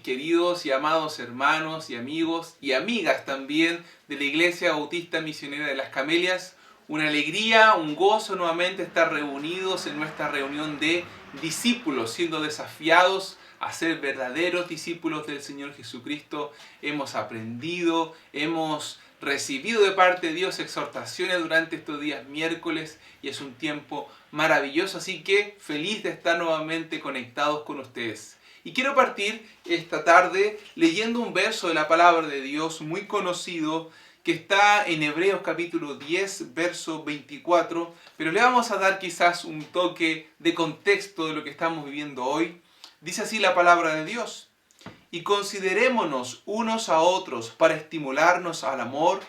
queridos y amados hermanos y amigos y amigas también de la Iglesia Bautista Misionera de las Camelias. Una alegría, un gozo nuevamente estar reunidos en nuestra reunión de discípulos, siendo desafiados a ser verdaderos discípulos del Señor Jesucristo. Hemos aprendido, hemos recibido de parte de Dios exhortaciones durante estos días miércoles y es un tiempo maravilloso, así que feliz de estar nuevamente conectados con ustedes. Y quiero partir esta tarde leyendo un verso de la palabra de Dios muy conocido que está en Hebreos capítulo 10, verso 24, pero le vamos a dar quizás un toque de contexto de lo que estamos viviendo hoy. Dice así la palabra de Dios: y considerémonos unos a otros para estimularnos al amor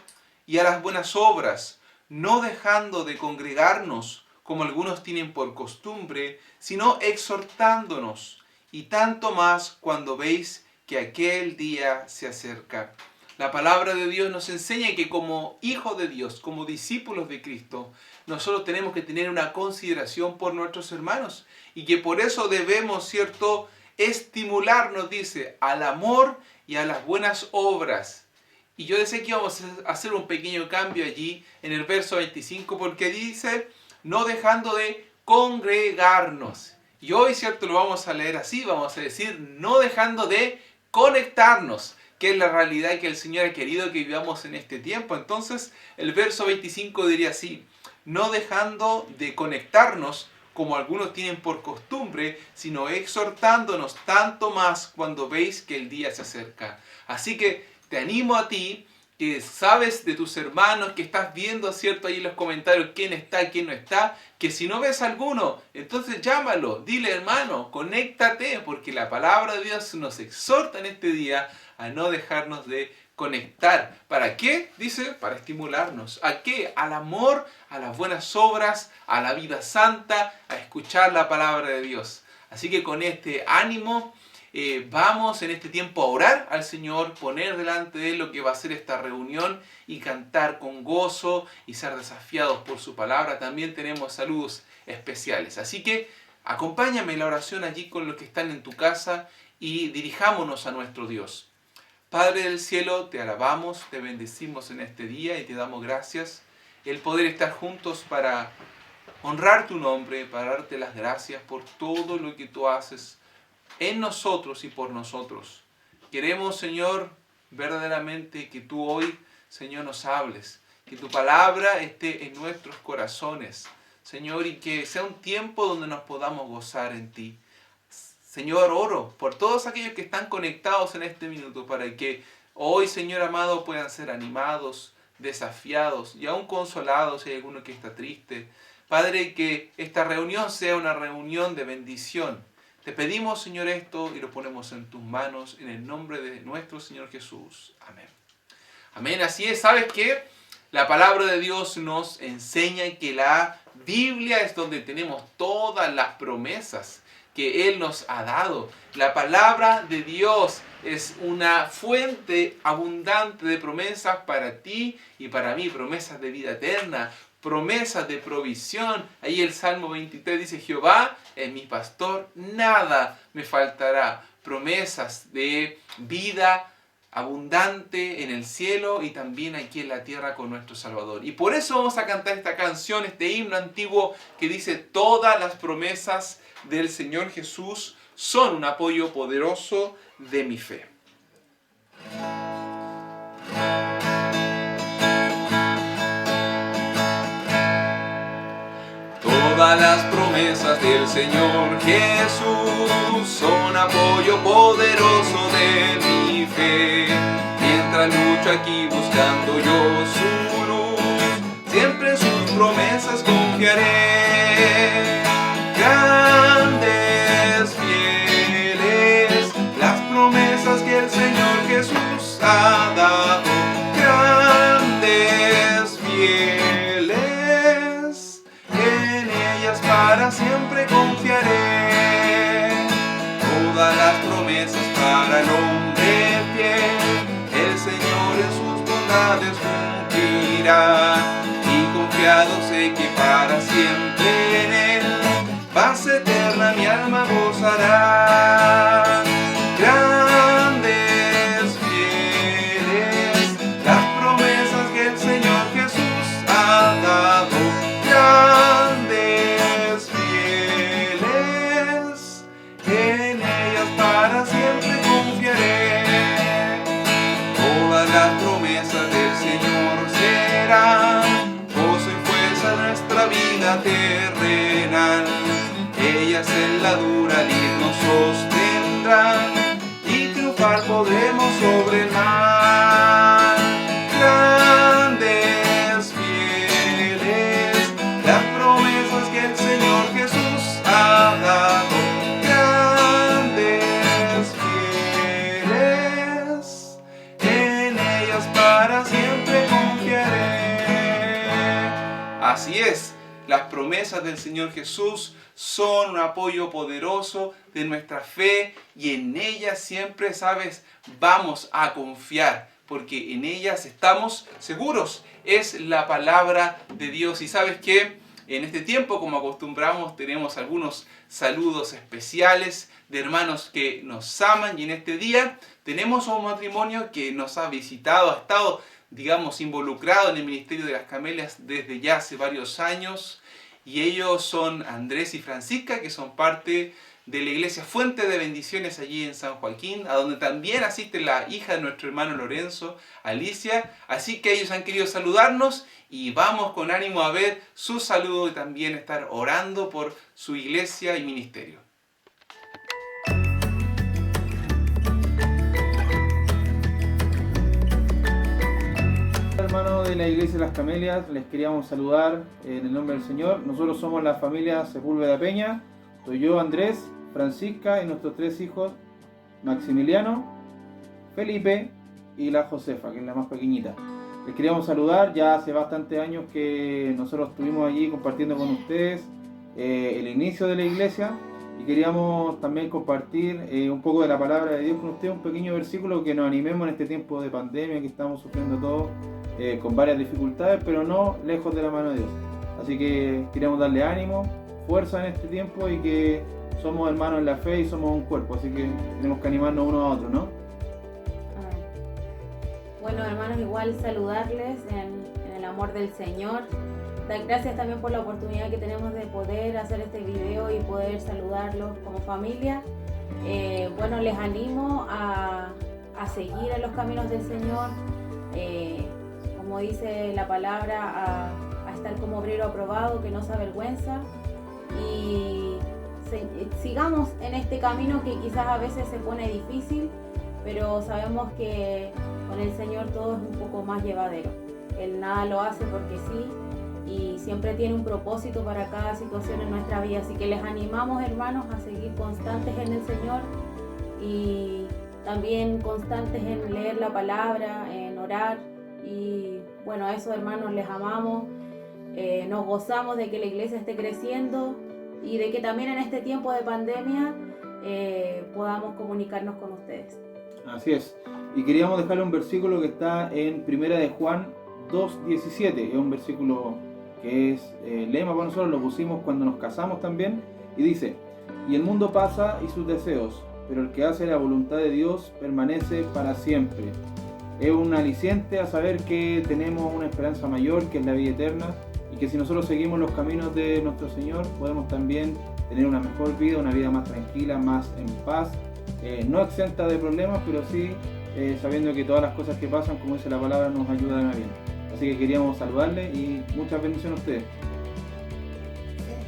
y a las buenas obras, no dejando de congregarnos como algunos tienen por costumbre, sino exhortándonos, y tanto más cuando veis que aquel día se acerca. La palabra de Dios nos enseña que como hijos de Dios, como discípulos de Cristo, nosotros tenemos que tener una consideración por nuestros hermanos y que por eso debemos, ¿cierto?, estimularnos, dice, al amor y a las buenas obras. Y yo decía que íbamos a hacer un pequeño cambio allí en el verso 25 porque dice, no dejando de congregarnos. Y hoy, ¿cierto?, lo vamos a leer así, vamos a decir, no dejando de conectarnos, que es la realidad que el Señor ha querido que vivamos en este tiempo. Entonces, el verso 25 diría así, no dejando de conectarnos como algunos tienen por costumbre, sino exhortándonos tanto más cuando veis que el día se acerca. Así que te animo a ti, que sabes de tus hermanos, que estás viendo, ¿cierto?, ahí en los comentarios quién está, quién no está, que si no ves alguno, entonces llámalo, dile hermano, conéctate, porque la palabra de Dios nos exhorta en este día a no dejarnos de conectar. ¿Para qué? Dice, para estimularnos. ¿A qué? Al amor, a las buenas obras, a la vida santa, a escuchar la palabra de Dios. Así que con este ánimo vamos en este tiempo a orar al Señor, poner delante de Él lo que va a ser esta reunión y cantar con gozo y ser desafiados por su palabra. También tenemos saludos especiales. Así que acompáñame en la oración allí con los que están en tu casa y dirijámonos a nuestro Dios. Padre del cielo, te alabamos, te bendecimos en este día y te damos gracias el poder estar juntos para honrar tu nombre, para darte las gracias por todo lo que tú haces en nosotros y por nosotros. Queremos, Señor, verdaderamente que tú hoy, Señor, nos hables, que tu palabra esté en nuestros corazones, Señor, y que sea un tiempo donde nos podamos gozar en ti. Señor, oro por todos aquellos que están conectados en este minuto para que hoy, Señor amado, puedan ser animados, desafiados y aún consolados si hay alguno que está triste. Padre, que esta reunión sea una reunión de bendición. Te pedimos, Señor, esto y lo ponemos en tus manos en el nombre de nuestro Señor Jesús. Amén. Amén. Así es. ¿Sabes qué? La palabra de Dios nos enseña que la Biblia es donde tenemos todas las promesas que Él nos ha dado. La palabra de Dios es una fuente abundante de promesas para ti y para mí, promesas de vida eterna, promesas de provisión. Ahí el Salmo 23 dice, Jehová es mi pastor, nada me faltará. Promesas de vida abundante en el cielo y también aquí en la tierra con nuestro Salvador. Y por eso vamos a cantar esta canción, este himno antiguo que dice, todas las promesas del Señor Jesús son un apoyo poderoso de mi fe. Todas las promesas del Señor Jesús son apoyo poderoso de mi fe. Mientras lucho aquí buscando yo su luz, siempre en sus promesas confiaré. Grandes, fieles, las promesas que el Señor Jesús ha dado. Grandes, fieles, en ellas para siempre confiaré. Todas las promesas para el hombre fiel, el Señor en sus bondades cumplirá. Y confiado sé que para siempre en Él, paz eterna mi alma gozará. Gran Señor será gozo y fuerza nuestra vida terrenal. Ellas en la dura lid nos sostendrán y triunfar podremos sobre el mar. Grandes, fieles, las promesas que el Señor Jesús ha dado. Grandes, fieles, en ellas para siempre confiaré. Así es, las promesas del Señor Jesús son un apoyo poderoso de nuestra fe y en ellas siempre, ¿sabes?, vamos a confiar, porque en ellas estamos seguros. Es la palabra de Dios. Y ¿sabes qué? En este tiempo, como acostumbramos, tenemos algunos saludos especiales de hermanos que nos aman, y en este día tenemos a un matrimonio que nos ha visitado, ha estado, digamos, involucrado en el ministerio de las Camelias desde ya hace varios años. Y ellos son Andrés y Francisca, que son parte de la iglesia Fuente de Bendiciones allí en San Joaquín, a donde también asiste la hija de nuestro hermano Lorenzo, Alicia. Así que ellos han querido saludarnos y vamos con ánimo a ver su saludo y también estar orando por su iglesia y ministerio. Hermanos de la Iglesia de las Camelias, les queríamos saludar en el nombre del Señor. Nosotros somos la familia Sepúlveda Peña. Soy yo, Andrés, Francisca y nuestros 3 hijos, Maximiliano, Felipe y la Josefa, que es la más pequeñita. Les queríamos saludar, ya hace bastantes años que nosotros estuvimos allí compartiendo con ustedes el inicio de la iglesia, y queríamos también compartir un poco de la palabra de Dios con ustedes, un pequeño versículo que nos animemos en este tiempo de pandemia que estamos sufriendo todos, con varias dificultades, pero no lejos de la mano de Dios. Así que queremos darle ánimo, fuerza en este tiempo, y que somos hermanos en la fe y somos un cuerpo, así que tenemos que animarnos unos a otros, ¿no? Bueno, hermanos, igual saludarles en el amor del Señor. Dar gracias también por la oportunidad que tenemos de poder hacer este video y poder saludarlos como familia. Bueno, les animo a seguir en los caminos del Señor, como dice la palabra, a estar como obrero aprobado, que no se avergüenza, y sigamos en este camino que quizás a veces se pone difícil, pero sabemos que con el Señor todo es un poco más llevadero. Él nada lo hace porque sí, y siempre tiene un propósito para cada situación en nuestra vida. Así que les animamos, hermanos, a seguir constantes en el Señor y también constantes en leer la palabra, en orar. Y bueno, a esos hermanos les amamos, nos gozamos de que la iglesia esté creciendo y de que también en este tiempo de pandemia podamos comunicarnos con ustedes. Así es. Y queríamos dejarle un versículo que está en 1 de Juan 2:17. Es un versículo que es lema para nosotros, lo pusimos cuando nos casamos también, y dice: y el mundo pasa y sus deseos, pero el que hace la voluntad de Dios permanece para siempre. Es un aliciente a saber que tenemos una esperanza mayor, que es la vida eterna, y que si nosotros seguimos los caminos de nuestro Señor, podemos también tener una mejor vida, una vida más tranquila, más en paz, no exenta de problemas, pero sí sabiendo que todas las cosas que pasan, como dice la palabra, nos ayudan a bien. Así que queríamos saludarles y muchas bendiciones a ustedes.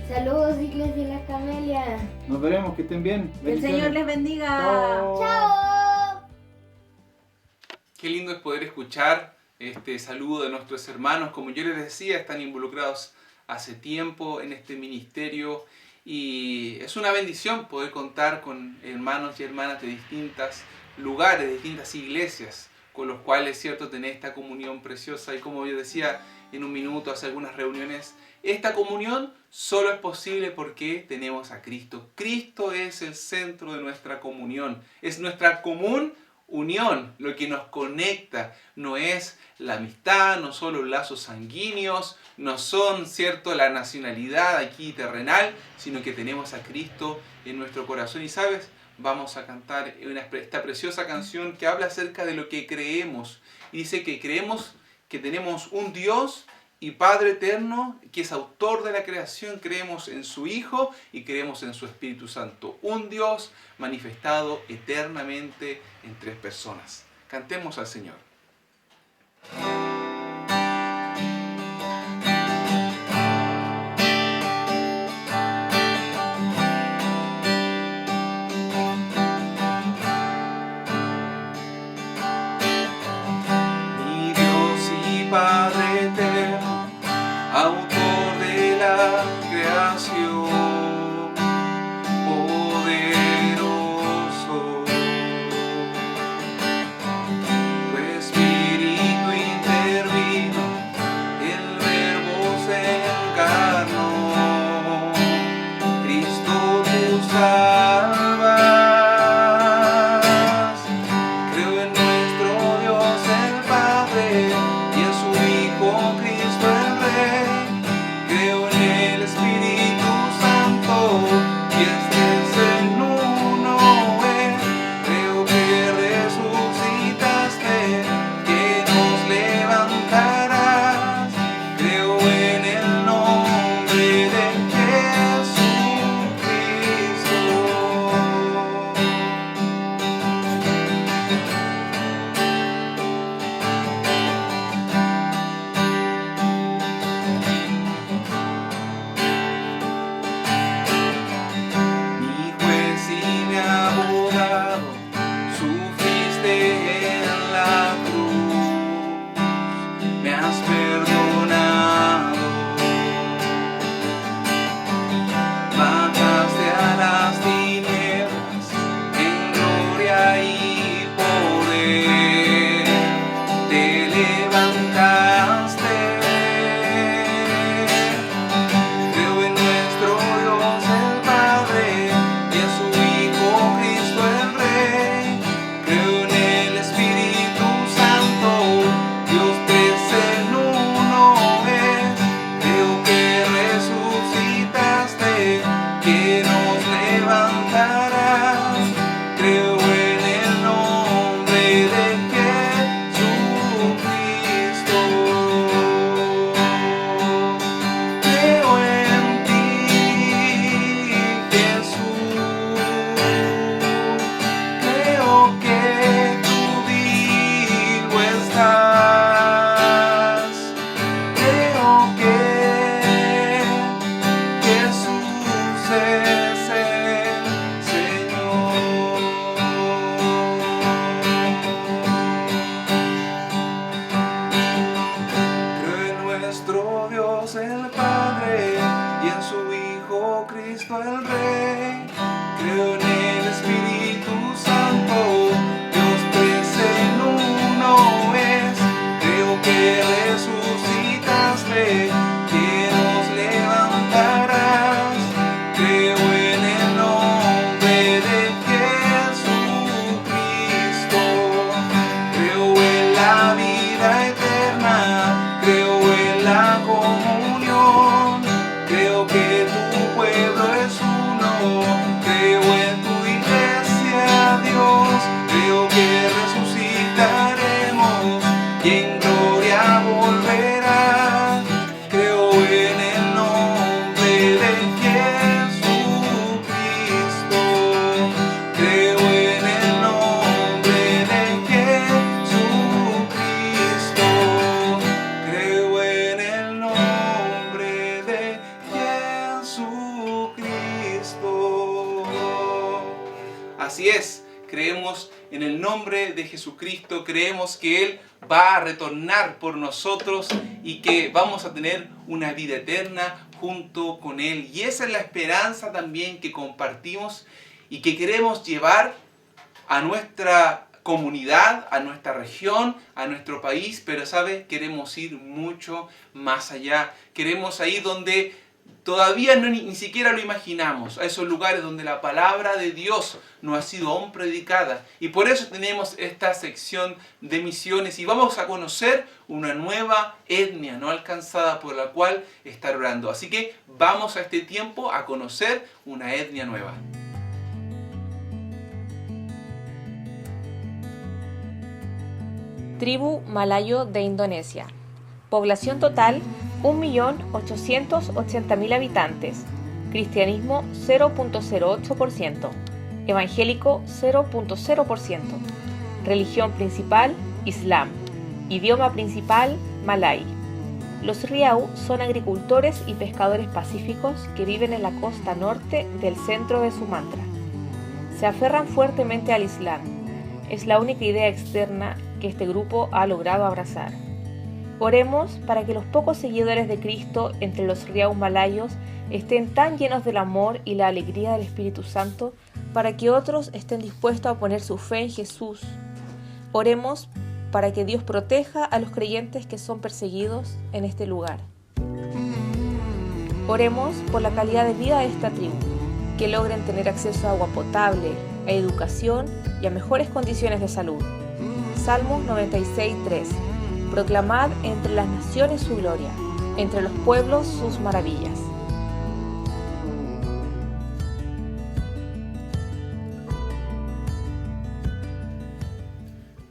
Saludos, Iglesia de las Camelias. Nos veremos, que estén bien. Que el Señor les bendiga. Chao. ¡Chao! Qué lindo es poder escuchar este saludo de nuestros hermanos. Como yo les decía, están involucrados hace tiempo en este ministerio y es una bendición poder contar con hermanos y hermanas de distintos lugares, de distintas iglesias, con los cuales, cierto, tener esta comunión preciosa. Y como yo decía en un minuto, hace algunas reuniones, esta comunión solo es posible porque tenemos a Cristo. Cristo es el centro de nuestra comunión, es nuestra común unión, lo que nos conecta. No es la amistad, no son los lazos sanguíneos, no son, cierto, la nacionalidad aquí terrenal, sino que tenemos a Cristo en nuestro corazón. Y sabes, vamos a cantar esta preciosa canción que habla acerca de lo que creemos. Y dice que creemos que tenemos un Dios y Padre eterno, que es autor de la creación. Creemos en su Hijo y creemos en su Espíritu Santo. Un Dios manifestado eternamente en 3 personas. Cantemos al Señor. Padre eterno, autor de la creación, poderoso. Tu Espíritu intervino, el Verbo se encarnó, Cristo tú salvas. Creo en nuestro Dios el Padre y en su Hijo Cristo el Rey. Creo en el Espíritu Santo y este es en uno es. Creo que resucitaste, que nos levantarás. Creo en el nombre de Jesucristo. Mi juez y mi abogado, sufriste en la cruz, me has perdonado, bajaste a las tinieblas en gloria y poder, te levantaste. Creo en nuestro Dios el Padre y en su Hijo Cristo el Rey. Creo en el Espíritu Santo, Dios tres en uno es. Creo que resucitaste, que nos levantarás. Creo en el nombre de Jesucristo. Creo en ti, Jesús. Creo que tú vivo estás. Creo que Jesús es el Señor. Creo en nuestro Dios el Padre y en su Hijo Cristo el Rey. Creo en el Espíritu Santo, Dios tres en uno es. Creo que resucitaste, que nos levantarás. Creo en el nombre de Jesucristo. Creo en la vida eterna, creo en la comunión. Creo que tu pueblo es uno, creo en tu iglesia, Dios. Creo que resucitaremos y en gloria volverás. Creo en el nombre de Jesucristo. Creo en el nombre de Jesucristo. Creo en el nombre de Jesucristo. Así es, creemos en el nombre de Jesucristo, creemos que Él va a retornar por nosotros y que vamos a tener una vida eterna junto con Él. Y esa es la esperanza también que compartimos y que queremos llevar a nuestra comunidad, a nuestra región, a nuestro país, pero ¿sabe? Queremos ir mucho más allá. Queremos ir donde todavía ni siquiera lo imaginamos, a esos lugares donde la palabra de Dios no ha sido aún predicada. Y por eso tenemos esta sección de misiones y vamos a conocer una nueva etnia no alcanzada por la cual estar orando. Así que vamos a este tiempo a conocer una etnia nueva. Tribu Malayo de Indonesia. Población total 1.880.000 habitantes. Cristianismo 0.08%. Evangélico 0.0%. Religión principal Islam. Idioma principal malay. Los Riau son agricultores y pescadores pacíficos que viven en la costa norte del centro de Sumatra. Se aferran fuertemente al Islam. Es la única idea externa que este grupo ha logrado abrazar. Oremos para que los pocos seguidores de Cristo entre los Riau malayos estén tan llenos del amor y la alegría del Espíritu Santo para que otros estén dispuestos a poner su fe en Jesús. Oremos para que Dios proteja a los creyentes que son perseguidos en este lugar. Oremos por la calidad de vida de esta tribu, que logren tener acceso a agua potable, a educación y a mejores condiciones de salud. Salmos 96:3. Proclamad entre las naciones su gloria, entre los pueblos sus maravillas.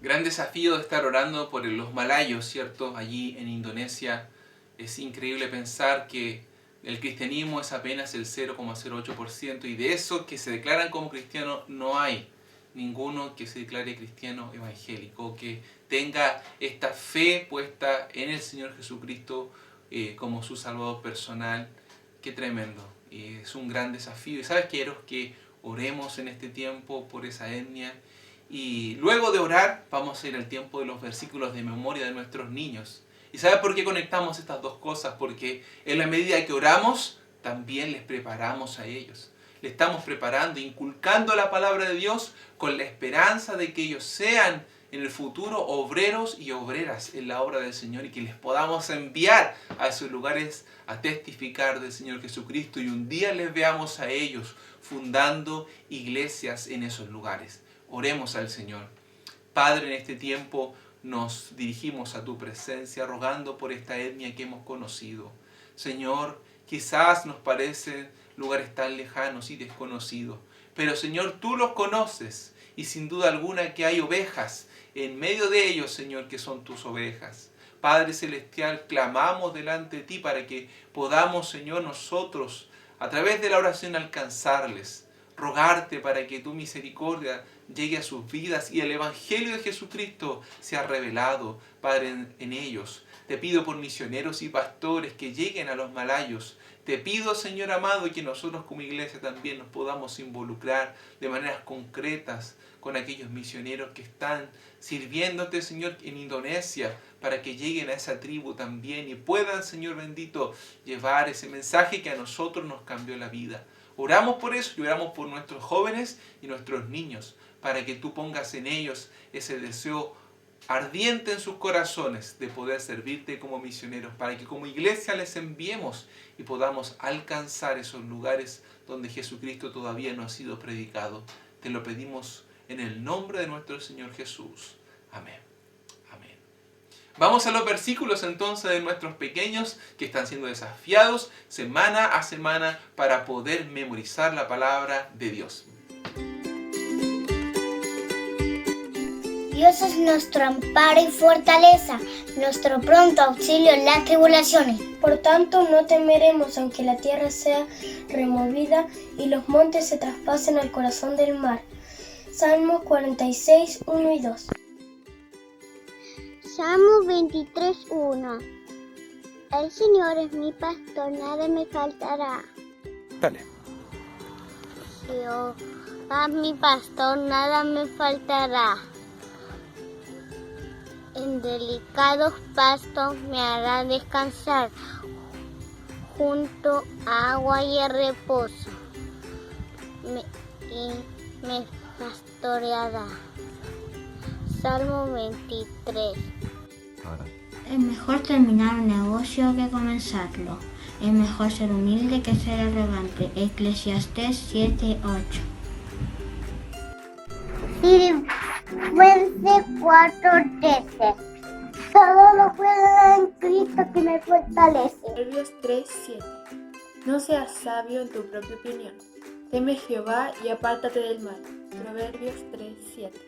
Gran desafío de estar orando por los malayos, ¿cierto? Allí en Indonesia. Es increíble pensar que el cristianismo es apenas el 0,08% y de esos que se declaran como cristianos no hay ninguno que se declare cristiano evangélico, que tenga esta fe puesta en el Señor Jesucristo como su Salvador personal. Qué tremendo. Es un gran desafío. Y sabes, quiero que oremos en este tiempo por esa etnia. Y luego de orar, vamos a ir al tiempo de los versículos de memoria de nuestros niños. ¿Y sabes por qué conectamos estas dos cosas? Porque en la medida que oramos, también les preparamos a ellos. Le estamos preparando, inculcando la palabra de Dios con la esperanza de que ellos sean en el futuro obreros y obreras en la obra del Señor y que les podamos enviar a esos lugares a testificar del Señor Jesucristo y un día les veamos a ellos fundando iglesias en esos lugares. Oremos al Señor. Padre, en este tiempo nos dirigimos a tu presencia rogando por esta etnia que hemos conocido. Señor, quizás nos parecen lugares tan lejanos y desconocidos, pero Señor, tú los conoces y sin duda alguna que hay ovejas en medio de ellos, Señor, que son tus ovejas. Padre Celestial, clamamos delante de ti para que podamos, Señor, nosotros a través de la oración alcanzarles, rogarte para que tu misericordia llegue a sus vidas y el Evangelio de Jesucristo sea revelado, Padre, en ellos. Te pido por misioneros y pastores que lleguen a los malayos. Te pido, Señor amado, que nosotros como iglesia también nos podamos involucrar de maneras concretas con aquellos misioneros que están sirviéndote, Señor, en Indonesia, para que lleguen a esa tribu también y puedan, Señor bendito, llevar ese mensaje que a nosotros nos cambió la vida. Oramos por eso y oramos por nuestros jóvenes y nuestros niños, para que tú pongas en ellos ese deseo ardiente en sus corazones de poder servirte como misioneros, para que como iglesia les enviemos y podamos alcanzar esos lugares donde Jesucristo todavía no ha sido predicado. Te lo pedimos en el nombre de nuestro Señor Jesús. Amén. Amén. Vamos a los versículos entonces de nuestros pequeños que están siendo desafiados semana a semana para poder memorizar la palabra de Dios. Dios es nuestro amparo y fortaleza, nuestro pronto auxilio en las tribulaciones. Por tanto, no temeremos aunque la tierra sea removida y los montes se traspasen al corazón del mar. Salmos 46, 1 y 2. Salmo 23, 1. El Señor es mi pastor, nada me faltará. Dale. Jehová mi pastor, nada me faltará. En delicados pastos me hará descansar, junto a agua y a reposo, me pastoreará. Salmo 23. Es mejor terminar un negocio que comenzarlo. Es mejor ser humilde que ser arrogante. Eclesiastés 7:8. Filipenses 4:13. Todo lo puedo en Cristo que me fortalece. Proverbios 3:7. No seas sabio en tu propia opinión. Teme Jehová y apártate del mal. Proverbios 3:7.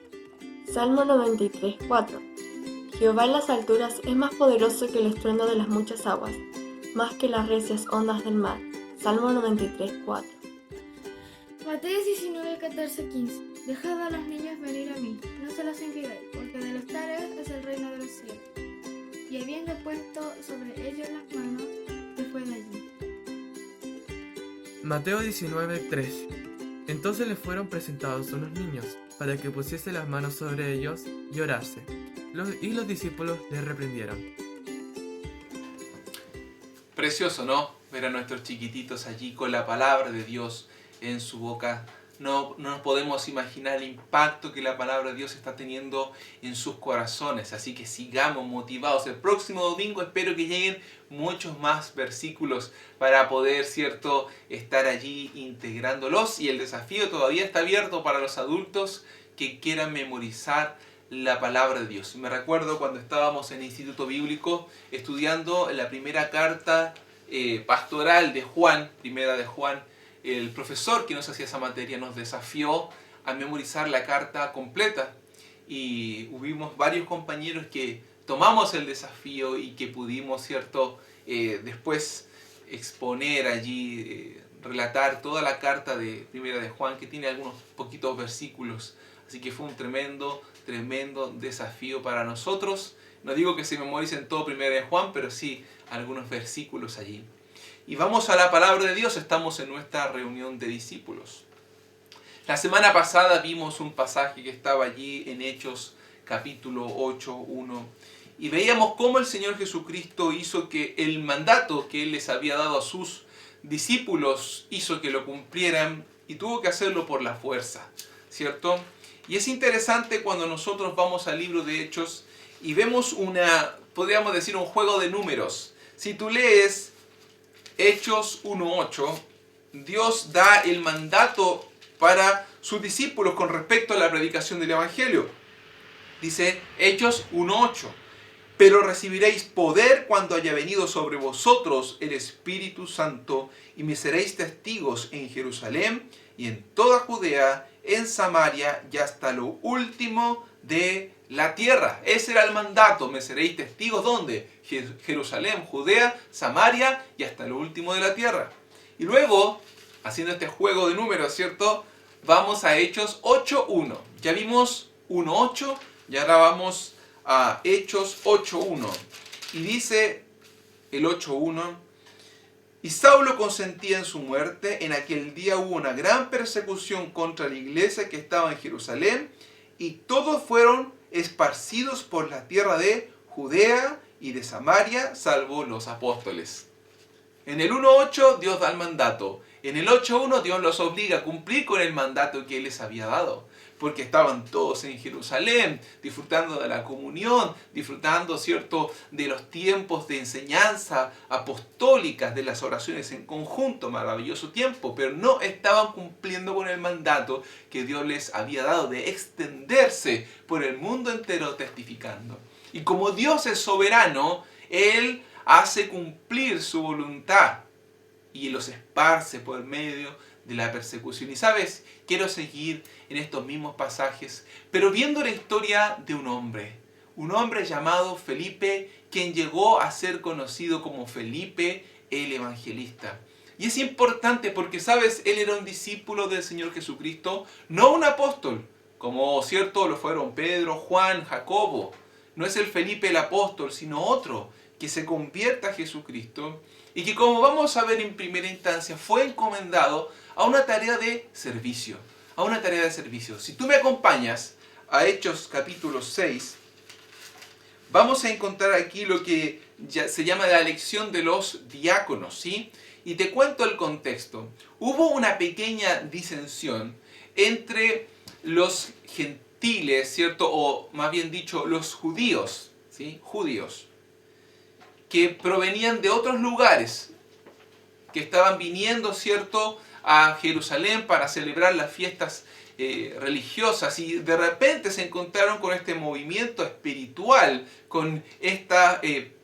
Salmo 93:4. Jehová en las alturas es más poderoso que el estruendo de las muchas aguas, más que las recias ondas del mar. Salmo 93:4. Mateo 19:14-15. Dejad a los niños venir a mí, no se los impidáis, porque de los tales es el reino de los cielos. Y habiendo puesto sobre ellos las manos, se fue de allí. Mateo 19:3. Entonces les fueron presentados unos niños, para que pusiese las manos sobre ellos y orase. Y los discípulos les reprendieron. Precioso, ¿no? Ver a nuestros chiquititos allí con la palabra de Dios en su boca. No nos podemos imaginar el impacto que la palabra de Dios está teniendo en sus corazones. Así que sigamos motivados. El próximo domingo espero que lleguen muchos más versículos para poder, ¿cierto?, estar allí integrándolos. Y el desafío todavía está abierto para los adultos que quieran memorizar la palabra de Dios. Me recuerdo cuando estábamos en el Instituto Bíblico estudiando la primera carta pastoral de Juan, primera de Juan. El profesor que nos hacía esa materia nos desafió a memorizar la carta completa y hubimos varios compañeros que tomamos el desafío y que pudimos, ¿cierto?, después exponer allí, relatar toda la carta de primera de Juan, que tiene algunos poquitos versículos. Así que fue un tremendo desafío para nosotros. No digo que se memoricen todo primera de Juan, pero sí algunos versículos allí. Y vamos a la palabra de Dios. Estamos en nuestra reunión de discípulos. La semana pasada vimos un pasaje que estaba allí en Hechos capítulo 8, 1. Y veíamos cómo el Señor Jesucristo hizo que el mandato que Él les había dado a sus discípulos, hizo que lo cumplieran y tuvo que hacerlo por la fuerza, ¿cierto? Y es interesante cuando nosotros vamos al libro de Hechos y vemos podríamos decir, un juego de números. Si tú lees Hechos 1.8, Dios da el mandato para sus discípulos con respecto a la predicación del Evangelio. Dice Hechos 1.8, pero recibiréis poder cuando haya venido sobre vosotros el Espíritu Santo y me seréis testigos en Jerusalén y en toda Judea, en Samaria y hasta lo último de la tierra. Ese era el mandato. Me seréis testigos, ¿dónde? Jerusalén, Judea, Samaria y hasta lo último de la tierra. Y luego, haciendo este juego de números, ¿cierto?, vamos a Hechos 8.1. Ya vimos 1.8 y ahora vamos a Hechos 8.1. Y dice el 8.1: y Saulo consentía en su muerte. En aquel día hubo una gran persecución contra la iglesia que estaba en Jerusalén, y todos fueron esparcidos por la tierra de Judea y de Samaria, salvo los apóstoles. En el 1.8 Dios da el mandato. En el 8.1 Dios los obliga a cumplir con el mandato que Él les había dado. Porque estaban todos en Jerusalén, disfrutando de la comunión, disfrutando, ¿cierto?, de los tiempos de enseñanza apostólicas, de las oraciones en conjunto, maravilloso tiempo, pero no estaban cumpliendo con el mandato que Dios les había dado de extenderse por el mundo entero testificando. Y como Dios es soberano, Él hace cumplir su voluntad y los esparce por medio de la persecución. Y sabes, quiero seguir en estos mismos pasajes, pero viendo la historia de un hombre llamado Felipe, quien llegó a ser conocido como Felipe el Evangelista. Y es importante porque, sabes, él era un discípulo del Señor Jesucristo, no un apóstol, como, cierto, lo fueron Pedro, Juan, Jacobo. No es el Felipe el apóstol, sino otro que se convierta a Jesucristo y que, como vamos a ver en primera instancia, fue encomendado a una tarea de servicio. Si tú me acompañas a Hechos capítulo 6, vamos a encontrar aquí lo que se llama la elección de los diáconos, ¿sí? Y te cuento el contexto. Hubo una pequeña disensión entre los gentiles, ¿cierto? O más bien dicho, los judíos, ¿sí? Judíos, que provenían de otros lugares, que estaban viniendo, ¿cierto?, a Jerusalén para celebrar las fiestas religiosas, y de repente se encontraron con este movimiento espiritual, con esta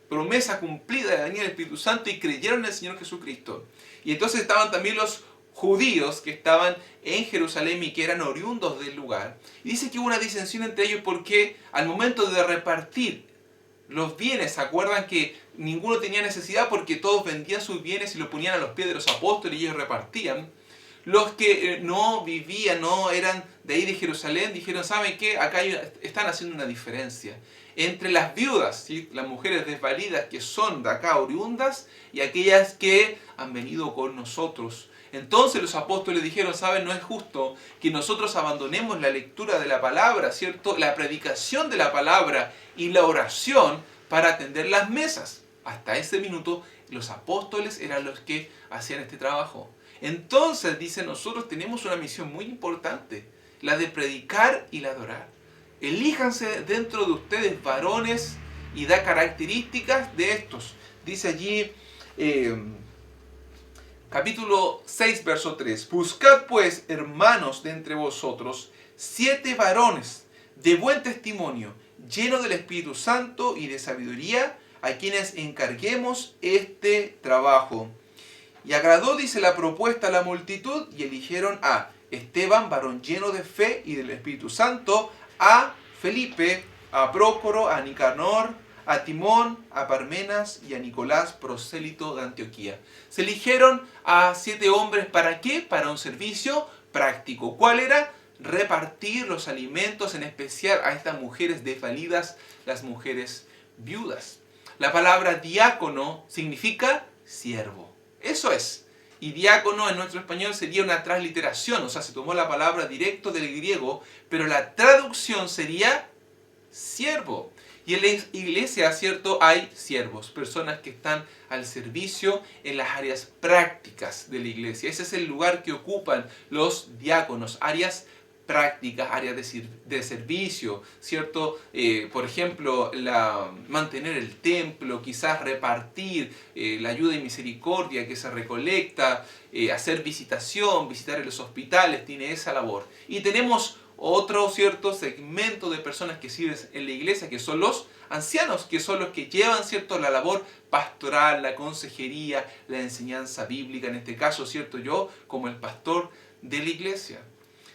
promesa cumplida de venir el Espíritu Santo, y creyeron en el Señor Jesucristo. Y entonces estaban también los judíos que estaban en Jerusalén y que eran oriundos del lugar. Y dice que hubo una disensión entre ellos porque al momento de repartir los bienes, ¿se acuerdan que ninguno tenía necesidad porque todos vendían sus bienes y los ponían a los pies de los apóstoles y ellos repartían? Los que no vivían, no eran de ahí de Jerusalén, dijeron, ¿saben qué? Acá están haciendo una diferencia entre las viudas, ¿sí?, las mujeres desvalidas que son de acá oriundas, y aquellas que han venido con nosotros. Entonces los apóstoles dijeron, ¿saben? No es justo que nosotros abandonemos la lectura de la palabra, ¿cierto?, la predicación de la palabra y la oración para atender las mesas. Hasta ese minuto los apóstoles eran los que hacían este trabajo. Entonces, dice, nosotros tenemos una misión muy importante, la de predicar y la de orar. Elíjanse dentro de ustedes varones y da características de estos. Dice allí, capítulo 6, verso 3. Buscad pues, hermanos, de entre vosotros, 7 varones de buen testimonio, llenos del Espíritu Santo y de sabiduría, a quienes encarguemos este trabajo. Y agradó, dice, la propuesta a la multitud, y eligieron a Esteban, varón lleno de fe y del Espíritu Santo, a Felipe, a Prócoro, a Nicanor, a Timón, a Parmenas y a Nicolás, prosélito de Antioquía. Se eligieron a 7 hombres, ¿para qué? Para un servicio práctico. ¿Cuál era? Repartir los alimentos, en especial a estas mujeres desvalidas, las mujeres viudas. La palabra diácono significa siervo. Eso es. Y diácono en nuestro español sería una transliteración, o sea, se tomó la palabra directo del griego, pero la traducción sería siervo. Y en la iglesia, ¿cierto? Hay siervos, personas que están al servicio en las áreas prácticas de la iglesia. Ese es el lugar que ocupan los diáconos, áreas prácticas, áreas de servicio, ¿cierto? Por ejemplo, mantener el templo, quizás repartir la ayuda y misericordia que se recolecta, hacer visitación, visitar en los hospitales, tiene esa labor. Y tenemos otro cierto segmento de personas que sirven en la iglesia, que son los ancianos, que son los que llevan, ¿cierto?, la labor pastoral, la consejería, la enseñanza bíblica, en este caso, ¿cierto?, yo como el pastor de la iglesia.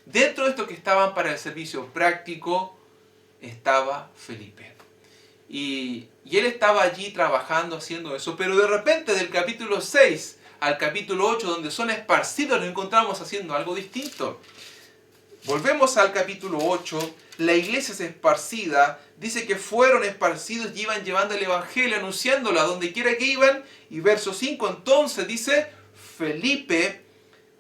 Dentro de estos que estaban para el servicio práctico estaba Felipe. Y él estaba allí trabajando, haciendo eso, pero de repente del capítulo 6 al capítulo 8, donde son esparcidos, lo encontramos haciendo algo distinto. Volvemos al capítulo 8, la iglesia es esparcida, dice que fueron esparcidos y iban llevando el evangelio, anunciándolo a donde quiera que iban, y verso 5, entonces dice, Felipe,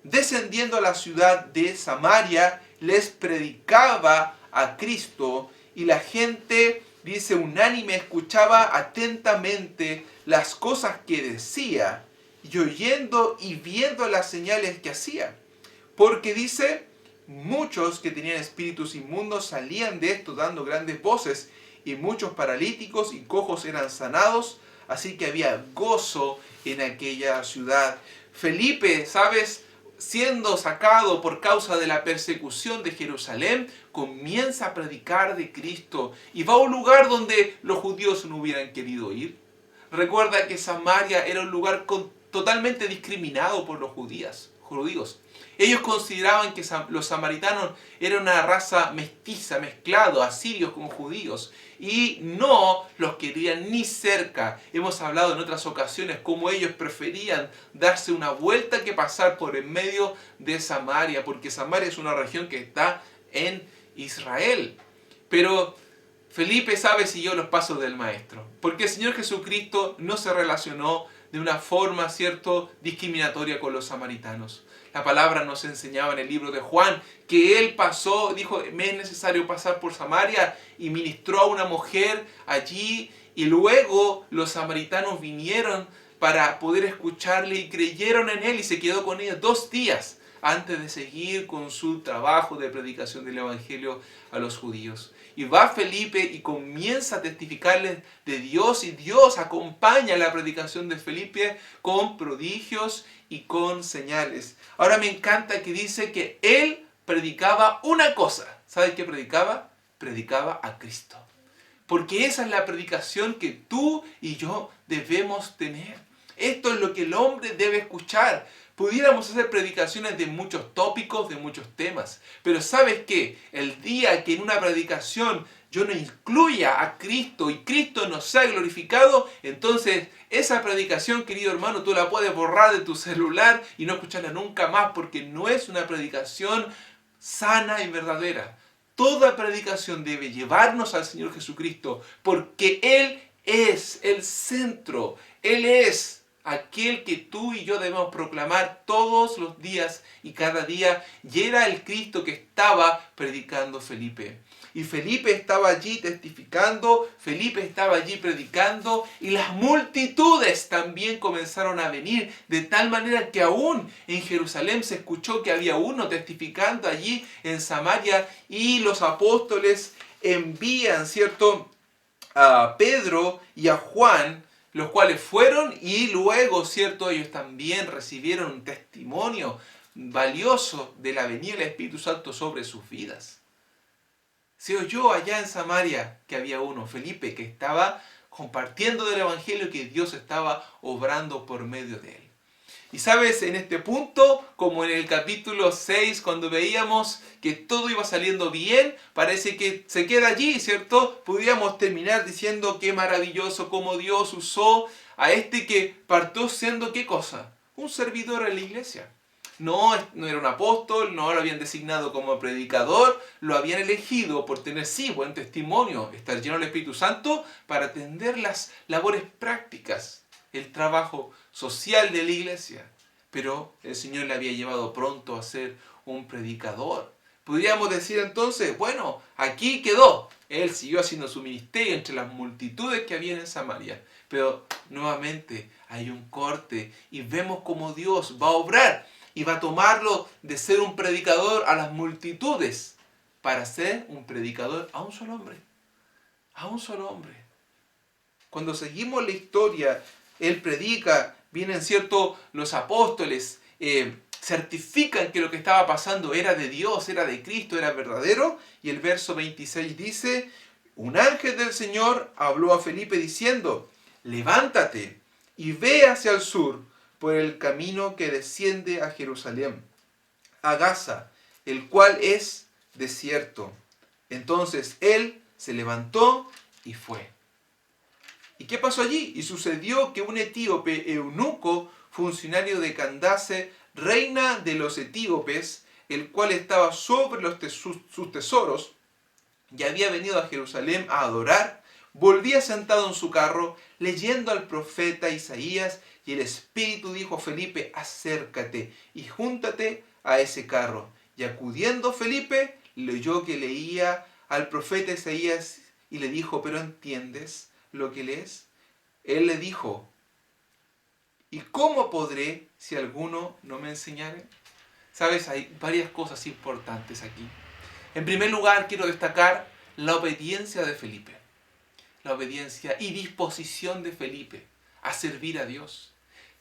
descendiendo a la ciudad de Samaria, les predicaba a Cristo, y la gente, dice, unánime, escuchaba atentamente las cosas que decía, y oyendo y viendo las señales que hacía. Porque dice, muchos que tenían espíritus inmundos salían de esto dando grandes voces, y muchos paralíticos y cojos eran sanados, así que había gozo en aquella ciudad. Felipe, ¿sabes?, siendo sacado por causa de la persecución de Jerusalén, comienza a predicar de Cristo y va a un lugar donde los judíos no hubieran querido ir. Recuerda que Samaria era un lugar totalmente discriminado por los judíos. Ellos consideraban que los samaritanos eran una raza mestiza, mezclado, asirios con judíos, y no los querían ni cerca. Hemos hablado en otras ocasiones cómo ellos preferían darse una vuelta que pasar por en medio de Samaria, porque Samaria es una región que está en Israel. Pero Felipe, siguió los pasos del Maestro, porque el Señor Jesucristo no se relacionó de una forma, ¿cierto?, discriminatoria con los samaritanos. La palabra nos enseñaba en el libro de Juan que él pasó, dijo, me es necesario pasar por Samaria, y ministró a una mujer allí, y luego los samaritanos vinieron para poder escucharle y creyeron en él, y se quedó con ellos 2 días antes de seguir con su trabajo de predicación del evangelio a los judíos. Y va Felipe y comienza a testificarles de Dios, y Dios acompaña la predicación de Felipe con prodigios y con señales. Ahora me encanta que dice que él predicaba una cosa. ¿Sabes qué predicaba? Predicaba a Cristo. Porque esa es la predicación que tú y yo debemos tener. Esto es lo que el hombre debe escuchar. Pudiéramos hacer predicaciones de muchos tópicos, de muchos temas. Pero ¿sabes qué? El día que en una predicación yo no incluya a Cristo y Cristo no sea glorificado, entonces esa predicación, querido hermano, tú la puedes borrar de tu celular y no escucharla nunca más, porque no es una predicación sana y verdadera. Toda predicación debe llevarnos al Señor Jesucristo, porque Él es el centro. Él es aquel que tú y yo debemos proclamar todos los días y cada día, y era el Cristo que estaba predicando Felipe. y Felipe estaba allí testificando, Felipe estaba allí predicando, y las multitudes también comenzaron a venir, de tal manera que aún en Jerusalén se escuchó que había uno testificando allí en Samaria, y los apóstoles envían, ¿cierto?, a Pedro y a Juan, los cuales fueron y luego, ¿cierto?, ellos también recibieron un testimonio valioso de la venida del Espíritu Santo sobre sus vidas. Se oyó allá en Samaria que había uno, Felipe, que estaba compartiendo del Evangelio, que Dios estaba obrando por medio de él. Y sabes, en este punto, como en el capítulo 6, cuando veíamos que todo iba saliendo bien, parece que se queda allí, ¿cierto? Podríamos terminar diciendo qué maravilloso cómo Dios usó a este que partió siendo, ¿qué cosa? Un servidor en la iglesia. No era un apóstol, no lo habían designado como predicador, lo habían elegido por tener, sí, buen testimonio, estar lleno del Espíritu Santo para atender las labores prácticas, el trabajo social de la iglesia. Pero el Señor le había llevado pronto a ser un predicador. Podríamos decir entonces, bueno, aquí quedó. Él siguió haciendo su ministerio entre las multitudes que había en Samaria. Pero nuevamente hay un corte y vemos cómo Dios va a obrar y va a tomarlo de ser un predicador a las multitudes para ser un predicador a un solo hombre. A un solo hombre. Cuando seguimos la historia, él predica, vienen, ¿cierto?, los apóstoles, certifican que lo que estaba pasando era de Dios, era de Cristo, era verdadero. Y el verso 26 dice, un ángel del Señor habló a Felipe diciendo, levántate y ve hacia el sur por el camino que desciende a Jerusalén, a Gaza, el cual es desierto. Entonces él se levantó y fue. ¿Y qué pasó allí? Y sucedió que un etíope eunuco, funcionario de Candace, reina de los etíopes, el cual estaba sobre sus tesoros, y había venido a Jerusalén a adorar, volvía sentado en su carro, leyendo al profeta Isaías, y el Espíritu dijo a Felipe, acércate y júntate a ese carro. Y acudiendo Felipe, le oyó que leía al profeta Isaías, y le dijo, ¿pero entiendes lo que lees? Él le dijo, ¿y cómo podré si alguno no me enseñare? Sabes, hay varias cosas importantes aquí. En primer lugar, quiero destacar la obediencia de Felipe. La obediencia y disposición de Felipe a servir a Dios.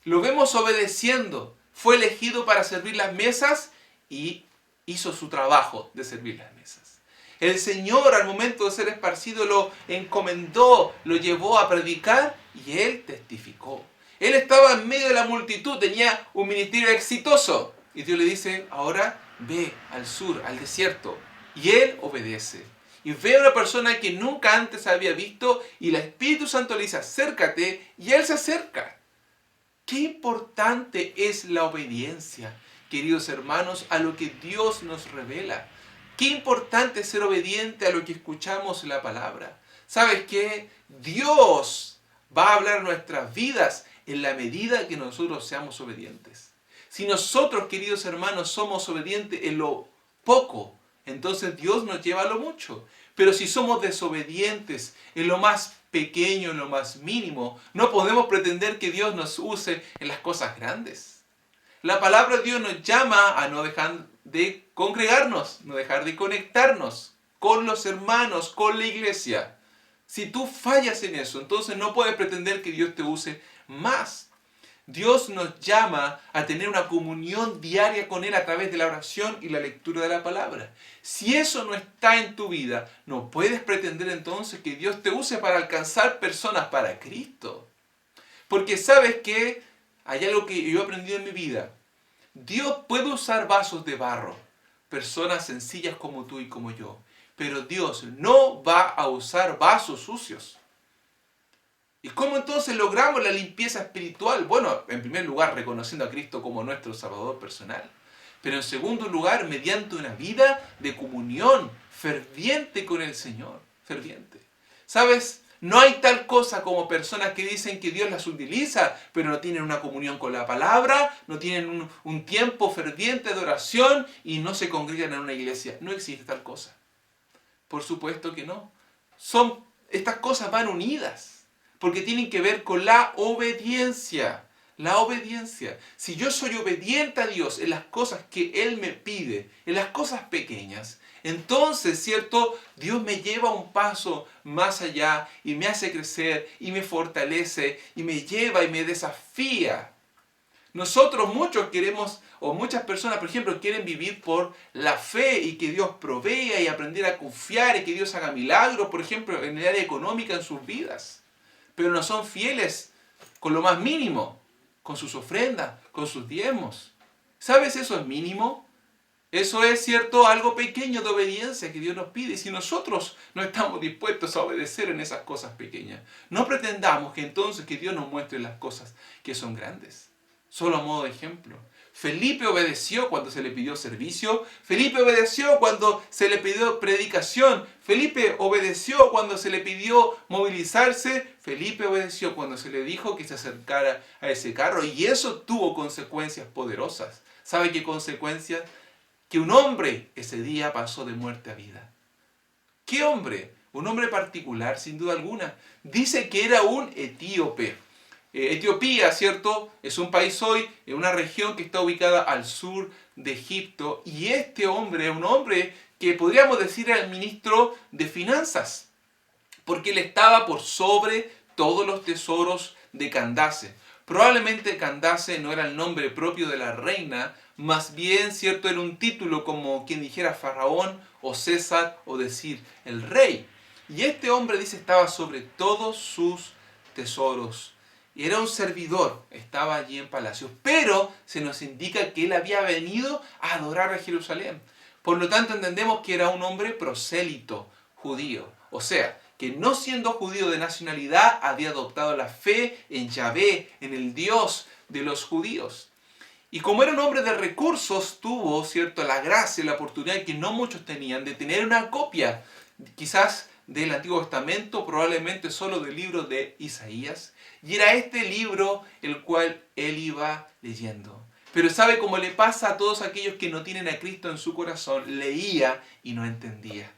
Lo vemos obedeciendo. Fue elegido para servir las mesas y hizo su trabajo de servir las mesas. El Señor, al momento de ser esparcido, lo encomendó, lo llevó a predicar y él testificó. Él estaba en medio de la multitud, tenía un ministerio exitoso. Y Dios le dice, ahora ve al sur, al desierto. Y él obedece. Y ve a una persona que nunca antes había visto y el Espíritu Santo le dice, acércate, y él se acerca. Qué importante es la obediencia, queridos hermanos, a lo que Dios nos revela. Qué importante es ser obediente a lo que escuchamos en la palabra. ¿Sabes qué? Dios va a hablar nuestras vidas en la medida que nosotros seamos obedientes. Si nosotros, queridos hermanos, somos obedientes en lo poco, entonces Dios nos lleva a lo mucho. Pero si somos desobedientes en lo más pequeño, en lo más mínimo, no podemos pretender que Dios nos use en las cosas grandes. La palabra de Dios nos llama a no dejar de congregarnos, no dejar de conectarnos con los hermanos, con la iglesia. Si tú fallas en eso, entonces no puedes pretender que Dios te use más. Dios nos llama a tener una comunión diaria con Él a través de la oración y la lectura de la palabra. Si eso no está en tu vida, no puedes pretender entonces que Dios te use para alcanzar personas para Cristo. Porque sabes que hay algo que yo he aprendido en mi vida. Dios puede usar vasos de barro, personas sencillas como tú y como yo. Pero Dios no va a usar vasos sucios. ¿Y cómo entonces logramos la limpieza espiritual? Bueno, en primer lugar, reconociendo a Cristo como nuestro Salvador personal. Pero en segundo lugar, mediante una vida de comunión ferviente con el Señor. Ferviente. ¿Sabes? No hay tal cosa como personas que dicen que Dios las utiliza, pero no tienen una comunión con la palabra, no tienen un tiempo ferviente de oración y no se congregan en una iglesia. No existe tal cosa. Por supuesto que no. Estas cosas van unidas, porque tienen que ver con la obediencia. La obediencia. Si yo soy obediente a Dios en las cosas que Él me pide, en las cosas pequeñas, entonces, ¿cierto? Dios me lleva un paso más allá y me hace crecer y me fortalece y me lleva y me desafía. Nosotros muchos queremos, o muchas personas, por ejemplo, quieren vivir por la fe y que Dios provea y aprender a confiar y que Dios haga milagros, por ejemplo, en el área económica en sus vidas. Pero no son fieles con lo más mínimo, con sus ofrendas, con sus diezmos. ¿Sabes? Eso es mínimo. Eso es, ¿cierto?, algo pequeño de obediencia que Dios nos pide. Y si nosotros no estamos dispuestos a obedecer en esas cosas pequeñas, no pretendamos que entonces que Dios nos muestre las cosas que son grandes. Solo a modo de ejemplo. Felipe obedeció cuando se le pidió servicio. Felipe obedeció cuando se le pidió predicación. Felipe obedeció cuando se le pidió movilizarse. Felipe obedeció cuando se le dijo que se acercara a ese carro. Y eso tuvo consecuencias poderosas. ¿Sabe qué consecuencias? Que un hombre ese día pasó de muerte a vida. ¿Qué hombre? Un hombre particular, sin duda alguna. Dice que era un etíope. Etiopía, ¿cierto? Es un país hoy, en una región que está ubicada al sur de Egipto. Y este hombre es un hombre que podríamos decir era el ministro de finanzas. Porque él estaba por sobre todos los tesoros de Candace. Probablemente Candace no era el nombre propio de la reina, más bien, ¿cierto?, era un título como quien dijera Faraón o César o decir el rey. Y este hombre, dice, estaba sobre todos sus tesoros. Y era un servidor, estaba allí en palacio. Pero se nos indica que él había venido a adorar a Jerusalén. Por lo tanto, entendemos que era un hombre prosélito, judío. O sea, que no siendo judío de nacionalidad, había adoptado la fe en Yahvé, en el Dios de los judíos. Y como era un hombre de recursos, tuvo, ¿cierto?, la gracia, la oportunidad que no muchos tenían de tener una copia, quizás del Antiguo Testamento, probablemente solo del libro de Isaías. Y era este libro el cual él iba leyendo. Pero sabe, como le pasa a todos aquellos que no tienen a Cristo en su corazón, leía y no entendía.